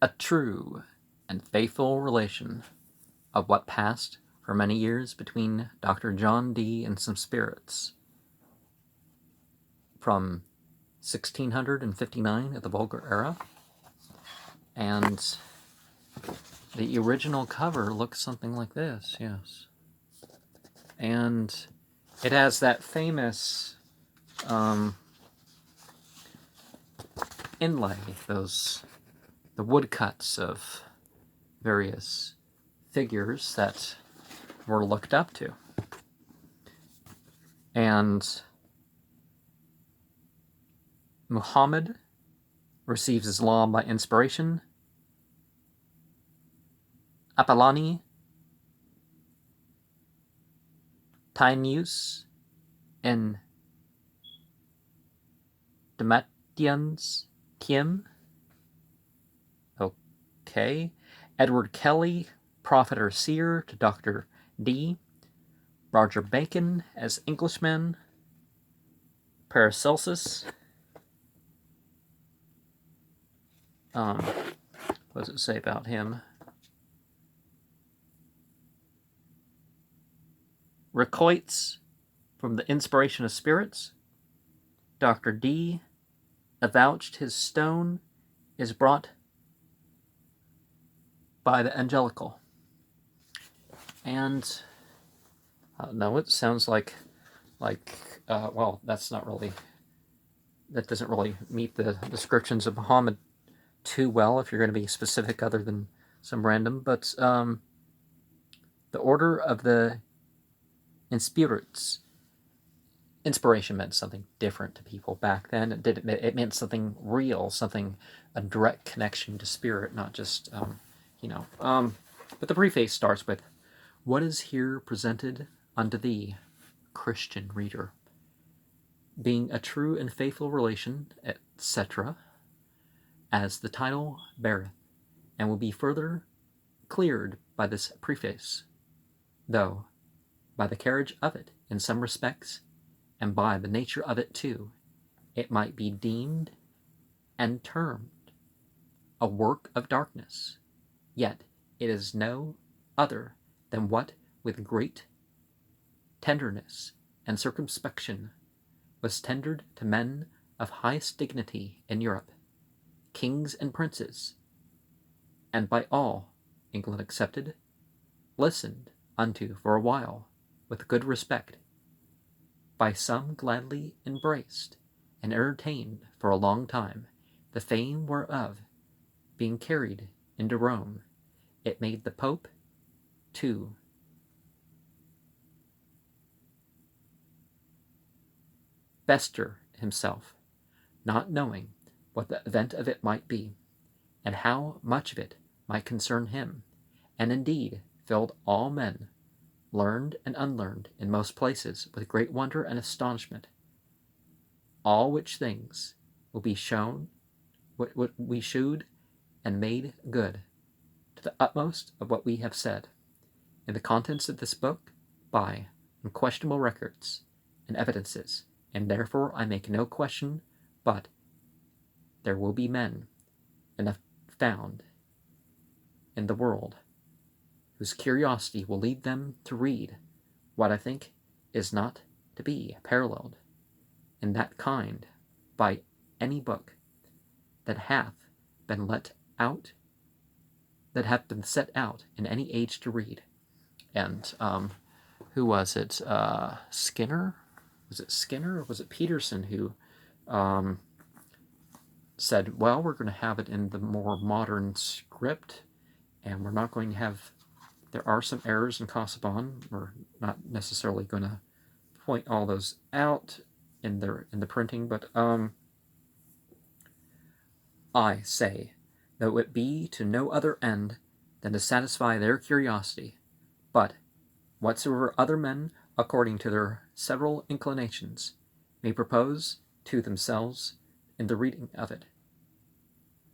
a true and faithful relation of what passed for many years between Dr. John Dee and some spirits from 1659 at the Vulgar Era. And the original cover looks something like this, yes. And it has that famous inlay, the woodcuts of various figures that were looked up to. And Muhammad receives Islam by inspiration. Apollonie, Tainius, and Domitian's Kim. Okay. Edward Kelly, prophet or seer to Dr. D. Roger Bacon as Englishman. Paracelsus. What does it say about him? Recoits from the inspiration of spirits. Dr. D. avouched his stone is brought by the angelical. And no, it sounds like well, that's not really, that doesn't really meet the descriptions of Muhammad too well if you're going to be specific other than some random, but the order of the inspiration meant something different to people back then. It meant something real, something, a direct connection to spirit, not just but the preface starts with, "What is here presented unto thee, Christian reader, being a true and faithful relation, etc., as the title beareth, and will be further cleared by this preface, though by the carriage of it in some respects, and by the nature of it too, it might be deemed and termed a work of darkness, yet it is no other than what with great tenderness and circumspection was tendered to men of highest dignity in Europe, kings and princes, and by all, England excepted, listened unto for a while with good respect, by some gladly embraced and entertained for a long time, the fame whereof being carried into Rome, it made the Pope to bestir himself, not knowing what the event of it might be, and how much of it might concern him, and indeed filled all men, learned and unlearned, in most places, with great wonder and astonishment. All which things will be shown, what we shewed and made good, to the utmost of what we have said, in the contents of this book, by unquestionable records and evidences, and therefore I make no question but there will be men enough found in the world whose curiosity will lead them to read what I think is not to be paralleled in that kind by any book that hath been let out, that hath been set out in any age to read." And who was it? Skinner? Was it Skinner or was it Peterson who said, well, we're going to have it in the more modern script, and we're not going to have, there are some errors in Casaubon. We're not necessarily going to point all those out in the printing, but I say, though it be to no other end than to satisfy their curiosity, but whatsoever other men, according to their several inclinations, may propose to themselves in the reading of it,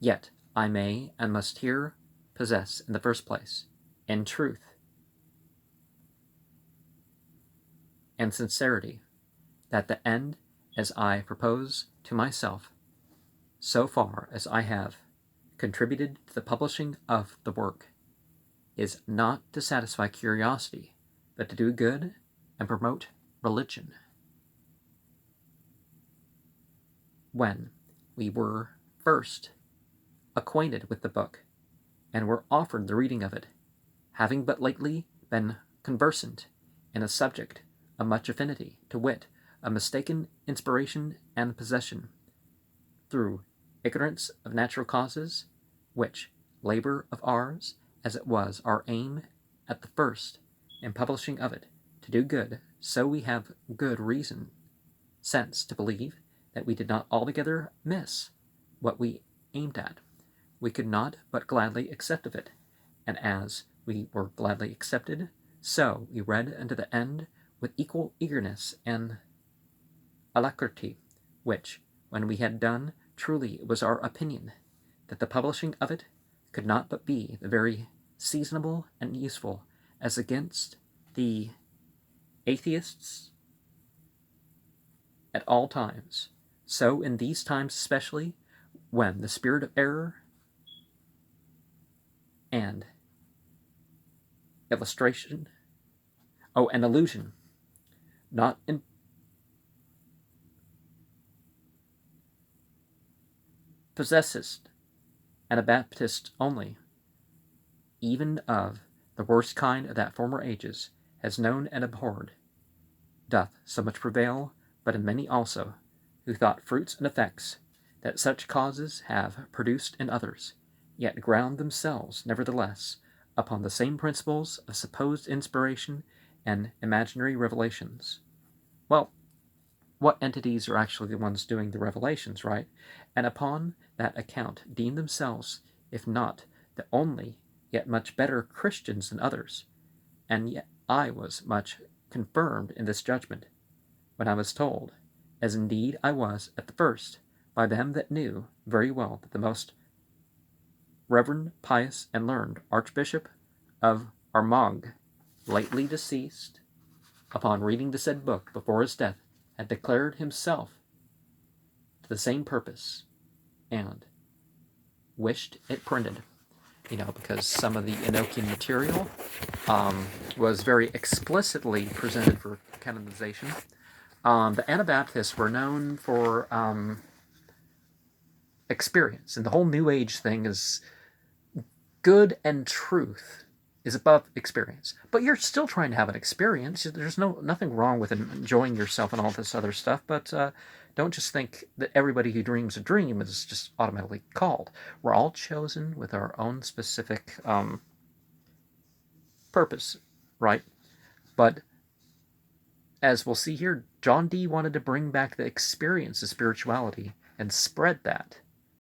yet I may and must here possess, in the first place, in truth and sincerity, that the end as I propose to myself, so far as I have contributed to the publishing of the work is not to satisfy curiosity, but to do good and promote religion. When we were first acquainted with the book, and were offered the reading of it, having but lately been conversant in a subject of much affinity, to wit, a mistaken inspiration and possession, through ignorance of natural causes, which labor of ours, as it was our aim at the first, in publishing of it, to do good, so we have good reason, sense to believe that we did not altogether miss what we aimed at. We could not but gladly accept of it, and as we were gladly accepted, so we read unto the end with equal eagerness and alacrity, which, when we had done, truly it was our opinion that the publishing of it could not but be the very seasonable and useful, as against the atheists at all times, so in these times especially, when the spirit of error and illustration, and illusion, not in possessest Anabaptist only, even of the worst kind of that former ages, has known and abhorred, doth so much prevail, but in many also, who thought fruits and effects that such causes have produced in others, yet ground themselves, nevertheless, upon the same principles of supposed inspiration and imaginary revelations. Well, what entities are actually the ones doing the revelations, right? And upon that account deem themselves, if not the only, yet much better Christians than others. And yet I was much confirmed in this judgment, when I was told, as indeed I was at the first, by them that knew very well that the most reverend, pious, and learned Archbishop of Armagh, lately deceased, upon reading the said book before his death, had declared himself to the same purpose, and wished it printed. Because some of the Enochian material was very explicitly presented for canonization. The Anabaptists were known for experience, and the whole New Age thing is good and truth is above experience. But you're still trying to have an experience. There's nothing wrong with enjoying yourself and all this other stuff, but don't just think that everybody who dreams a dream is just automatically called. We're all chosen with our own specific purpose, right? But as we'll see here, John Dee wanted to bring back the experience of spirituality and spread that.